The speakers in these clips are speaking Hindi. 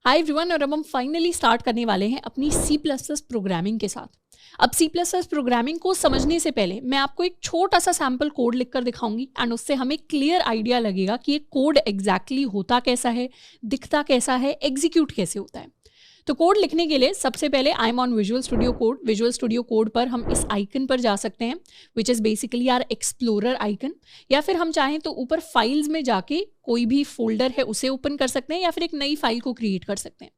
हाय एवरीवन, और अब हम फाइनली स्टार्ट करने वाले हैं अपनी C++ प्रोग्रामिंग के साथ। अब C++ प्रोग्रामिंग को समझने से पहले मैं आपको एक छोटा सा सैम्पल कोड लिखकर दिखाऊंगी एंड उससे हमें क्लियर आइडिया लगेगा कि ये कोड एग्जैक्टली होता कैसा है, दिखता कैसा है, एग्जीक्यूट कैसे होता है। तो कोड लिखने के लिए सबसे पहले I am on Visual Studio Code. Visual Studio Code पर हम इस आइकन पर जा सकते हैं which is basically our explorer icon, या फिर हम चाहें तो ऊपर फाइल्स में जाके कोई भी फोल्डर है उसे ओपन कर सकते हैं या फिर एक नई फाइल को क्रिएट कर सकते हैं।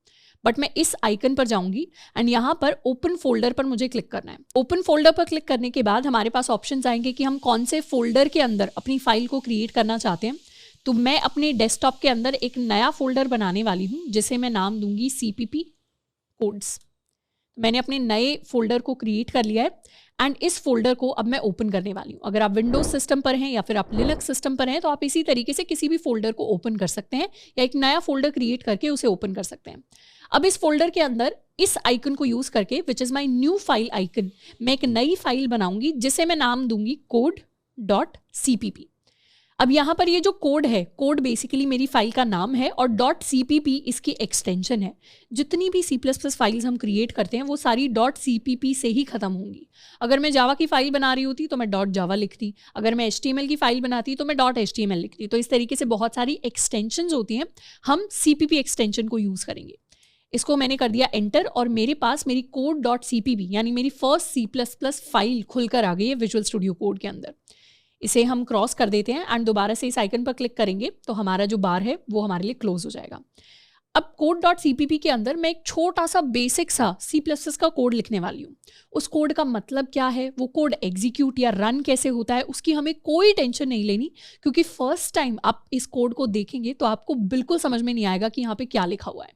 बट मैं इस आइकन पर जाऊंगी एंड यहाँ पर ओपन फोल्डर पर मुझे क्लिक करना है। ओपन फोल्डर पर क्लिक करने के बाद हमारे पास ऑप्शंस आएंगे कि हम कौन से फोल्डर के अंदर अपनी फाइल को क्रिएट करना चाहते हैं। तो मैं अपने डेस्कटॉप के अंदर एक नया फोल्डर बनाने वाली हूँ जिसे मैं नाम दूंगी CPP कोड्स। मैंने अपने नए फोल्डर को क्रिएट कर लिया है एंड इस फोल्डर को अब मैं ओपन करने वाली हूँ। अगर आप विंडोज सिस्टम पर हैं या फिर आप लिनक्स सिस्टम पर हैं तो आप इसी तरीके से किसी भी फोल्डर को ओपन कर सकते हैं या एक नया फोल्डर क्रिएट करके उसे ओपन कर सकते हैं। अब इस फोल्डर के अंदर इस आइकन को यूज करके which is my new file icon, मैं एक नई फाइल बनाऊंगी जिसे मैं नाम दूंगी code.cpp। अब यहाँ पर ये जो कोड है, कोड बेसिकली मेरी फाइल का नाम है और .cpp इसकी एक्सटेंशन है। जितनी भी C++ फाइल्स हम क्रिएट करते हैं वो सारी .cpp से ही खत्म होंगी। अगर मैं जावा की फाइल बना रही होती तो मैं .java लिखती, अगर मैं HTML की फाइल बनाती तो मैं .html लिखती। तो इस तरीके से बहुत सारी एक्सटेंशंस होती हैं, हम CPP एक्सटेंशन को यूज़ करेंगे। इसको मैंने कर दिया एंटर और मेरे पास मेरी code.cpp यानी मेरी फर्स्ट C++ फाइल खुलकर आ गई है विजुअल स्टूडियो कोड के अंदर। इसे हम क्रॉस कर देते हैं एंड दोबारा से इस आइकन पर क्लिक करेंगे तो हमारा जो बार है वो हमारे लिए क्लोज हो जाएगा। अब code.cpp के अंदर मैं एक छोटा सा बेसिक सा C++ का कोड लिखने वाली हूँ। उस कोड का मतलब क्या है, वो कोड एग्जीक्यूट या रन कैसे होता है, उसकी हमें कोई टेंशन नहीं लेनी, क्योंकि फर्स्ट टाइम आप इस कोड को देखेंगे तो आपको बिल्कुल समझ में नहीं आएगा कि यहाँ पे क्या लिखा हुआ है।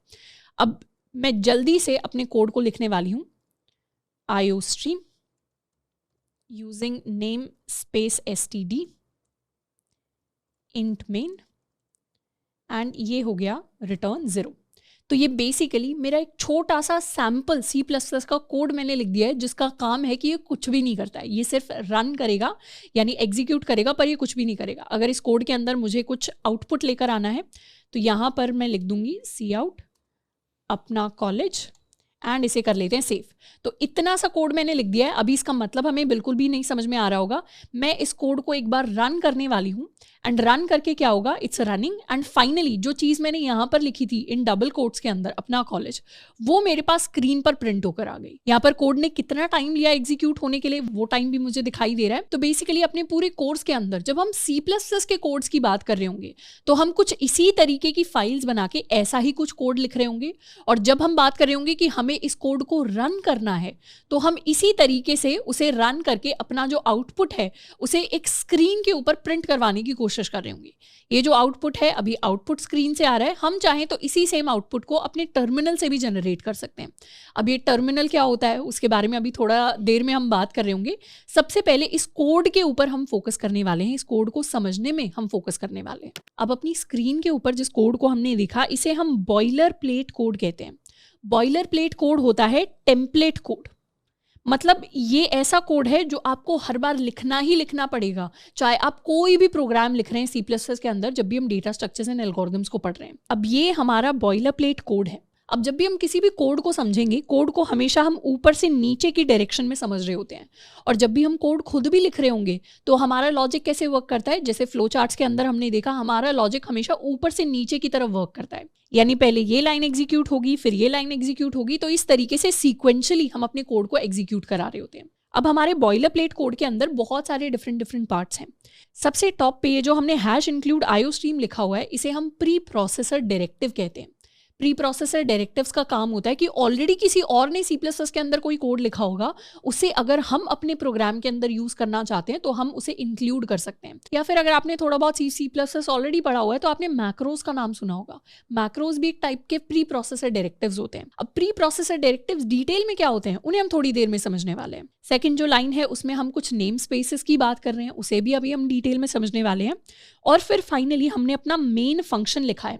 अब मैं जल्दी से अपने कोड को लिखने वाली हूँ iostream using namespace std int main and ये हो गया रिटर्न 0। तो ये बेसिकली मेरा एक छोटा सा सैम्पल C++ का कोड मैंने लिख दिया है जिसका काम है कि ये कुछ भी नहीं करता है, ये सिर्फ रन करेगा यानी एग्जीक्यूट करेगा, पर ये कुछ भी नहीं करेगा। अगर इस कोड के अंदर मुझे कुछ आउटपुट लेकर आना है तो यहाँ पर मैं लिख दूंगी cout अपना कॉलेज एंड इसे कर लेते हैं सेव। तो इतना सा कोड मैंने लिख दिया है। अभी इसका मतलब हमें बिल्कुल भी नहीं समझ में आ रहा होगा। मैं इस कोड को एक बार रन करने वाली हूँ एंड रन करके क्या होगा, इट्स रनिंग एंड फाइनली जो चीज़ मैंने यहाँ पर लिखी थी इन डबल कोट्स के अंदर अपना कॉलेज, वो मेरे पास स्क्रीन पर प्रिंट होकर आ गई। यहाँ पर कोड ने कितना टाइम लिया एग्जीक्यूट होने के लिए वो टाइम भी मुझे दिखाई दे रहा है। तो बेसिकली अपने पूरे कोर्स के अंदर जब हम C++ के कोड्स की बात कर रहे होंगे तो हम कुछ इसी तरीके की फाइल्स बना के ऐसा ही कुछ कोड लिख रहे होंगे, और जब हम बात कर रहे होंगे कि हमें इस कोड को रन करना है तो हम इसी तरीके से उसे रन करके अपना जो आउटपुट है उसे एक स्क्रीन के ऊपर प्रिंट करवाने की कोशिश कर रहे होंगे। ये जो आउटपुट है अभी आउटपुट स्क्रीन से आ रहा है, हम चाहें तो इसी सेम आउटपुट को अपने टर्मिनल से भी जनरेट कर सकते हैं। अब ये टर्मिनल क्या होता है उसके बारे में अभी थोड़ा देर में हम बात कर रहे होंगे। सबसे पहले इस कोड के ऊपर हम फोकस करने वाले हैं, इस कोड को समझने में हम फोकस करने वाले हैं। अब अपनी स्क्रीन के ऊपर जिस कोड को हमने लिखा इसे हम बॉयलर प्लेट कोड कहते हैं। बॉयलर प्लेट कोड होता है टेम्पलेट कोड, मतलब ये ऐसा कोड है जो आपको हर बार लिखना ही लिखना पड़ेगा, चाहे आप कोई भी प्रोग्राम लिख रहे हैं C++ के अंदर जब भी हम डेटा स्ट्रक्चर्स एंड एल्गोरिथम्स को पढ़ रहे हैं। अब ये हमारा बॉयलर प्लेट कोड है। अब जब भी हम किसी भी कोड को समझेंगे, कोड को हमेशा हम ऊपर से नीचे की डायरेक्शन में समझ रहे होते हैं, और जब भी हम कोड खुद भी लिख रहे होंगे तो हमारा लॉजिक कैसे वर्क करता है, जैसे फ्लो चार्ट्स के अंदर हमने देखा हमारा लॉजिक हमेशा ऊपर से नीचे की तरफ वर्क करता है, यानी पहले ये लाइन एग्जीक्यूट होगी फिर ये लाइन एग्जीक्यूट होगी। तो इस तरीके से सीक्वेंशियली हम अपने कोड को एग्जीक्यूट करा रहे होते हैं। अब हमारे बॉयलर प्लेट कोड के अंदर बहुत सारे डिफरेंट पार्ट्स हैं। सबसे टॉप पे ये जो हमने #include iostream लिखा हुआ है इसे हम प्री प्रोसेसर डायरेक्टिव कहते हैं। प्री प्रोसेसर डायरेक्टिव्स का काम होता है कि ऑलरेडी किसी और ने C++ के अंदर कोई कोड लिखा होगा, उसे अगर हम अपने प्रोग्राम के अंदर यूज करना चाहते हैं तो हम उसे इंक्लूड कर सकते हैं। या फिर अगर आपने थोड़ा बहुत C++ ऑलरेडी पढ़ा हुआ है तो आपने मैक्रोज का नाम सुना होगा। मैक्रोज भी एक टाइप के प्री प्रोसेसर डायरेक्टिव्स होते हैं। अब प्री प्रोसेसर डायरेक्टिव्स डिटेल में क्या होते हैं उन्हें हम थोड़ी देर में समझने वाले हैं। सेकंड जो लाइन है उसमें हम कुछ नेम स्पेसेस की बात कर रहे हैं, उसे भी अभी हम डिटेल में समझने वाले हैं। और फिर फाइनली हमने अपना मेन फंक्शन लिखा है।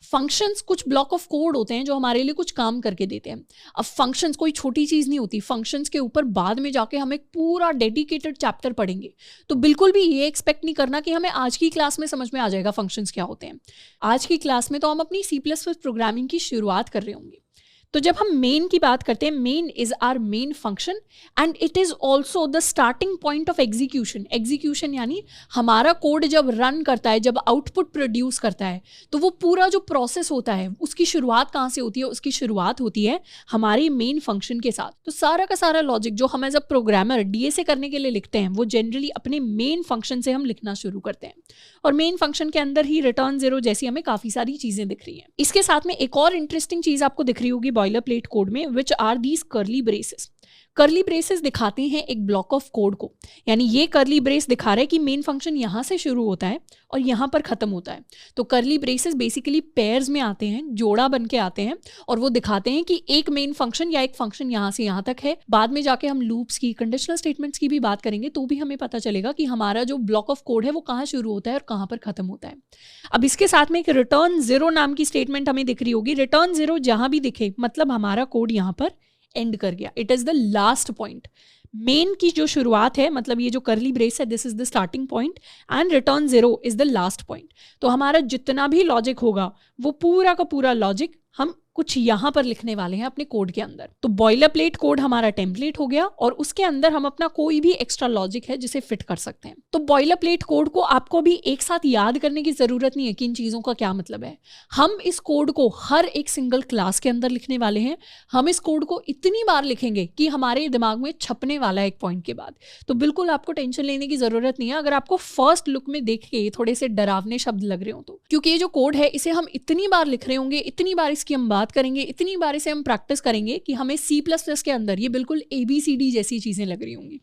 फंक्शंस कुछ ब्लॉक ऑफ कोड होते हैं जो हमारे लिए कुछ काम करके देते हैं। अब फंक्शंस कोई छोटी चीज़ नहीं होती, फंक्शंस के ऊपर बाद में जाके हम एक पूरा डेडिकेटेड चैप्टर पढ़ेंगे। तो बिल्कुल भी ये एक्सपेक्ट नहीं करना कि हमें आज की क्लास में समझ में आ जाएगा फंक्शंस क्या होते हैं। आज की क्लास में तो हम अपनी C++ प्रोग्रामिंग की शुरुआत कर रहे होंगे। तो जब हम मेन की बात करते हैं, main is our main function and it is also the starting point of execution. Execution यानी हमारा कोड जब रन करता है, जब आउटपुट प्रोड्यूस करता है, तो वो पूरा जो प्रोसेस होता है उसकी शुरुआत कहाँ से होती है? उसकी शुरुआत होती है हमारी मेन फंक्शन के साथ। तो सारा का सारा लॉजिक जो हम एज अ प्रोग्रामर DSA करने के लिए लिखते हैं वो जनरली अपने मेन फंक्शन से हम लिखना शुरू करते हैं, और मेन फंक्शन के अंदर ही रिटर्न 0 जैसी हमें काफ़ी सारी चीज़ें दिख रही हैं। इसके साथ में एक और इंटरेस्टिंग चीज़ आपको दिख रही होगी बॉयलर प्लेट कोड में, which are these curly braces. Curly braces दिखाते हैं एक ब्लॉक ऑफ कोड को, यानी ये कर्ली ब्रेस दिखा रहा है कि मेन फंक्शन यहाँ से शुरू होता है और यहाँ पर ख़त्म होता है। तो कर्ली ब्रेसेस बेसिकली पेयर्स में आते हैं, जोड़ा बन के आते हैं, और वो दिखाते हैं कि एक मेन फंक्शन या एक फंक्शन यहाँ से यहाँ तक है। बाद में जाके हम लूप्स की, कंडीशनल स्टेटमेंट्स की भी बात करेंगे तो भी हमें पता चलेगा कि हमारा जो ब्लॉक ऑफ कोड है वो कहाँ शुरू होता है और कहाँ पर ख़त्म होता है। अब इसके साथ में एक रिटर्न 0 नाम की स्टेटमेंट हमें दिख रही होगी। रिटर्न 0 जहाँ भी दिखे मतलब हमारा कोड यहाँ पर एंड कर गया, it is the last point. Main की जो शुरुआत है, मतलब ये जो करली ब्रेस है, this is the starting point and return 0 is the last point. तो हमारा जितना भी लॉजिक होगा वो पूरा का पूरा लॉजिक हम कुछ यहाँ पर लिखने वाले हैं अपने कोड के अंदर। तो बॉयलर प्लेट कोड हमारा टेम्पलेट हो गया और उसके अंदर हम अपना कोई भी एक्स्ट्रा लॉजिक है जिसे फिट कर सकते हैं। तो बॉयलर प्लेट कोड को आपको भी एक साथ याद करने की जरूरत नहीं है कि इन चीजों का क्या मतलब है। हम इस कोड को हर एक सिंगल क्लास के अंदर लिखने वाले हैं। हम इस कोड को इतनी बार लिखेंगे कि हमारे दिमाग में छपने वाला है एक पॉइंट के बाद। तो बिल्कुल आपको टेंशन लेने की जरूरत नहीं है अगर आपको फर्स्ट लुक में देख के थोड़े से डरावने शब्द लग रहे हो तो, क्योंकि ये जो कोड है इसे हम इतनी बार लिख रहे होंगे, इतनी बार इसकी हम बात करेंगे, इतनी बार इसे हम प्रैक्टिस करेंगे कि हमें C++ के अंदर ये बिल्कुल ABCD जैसी चीजें लग रही होंगी।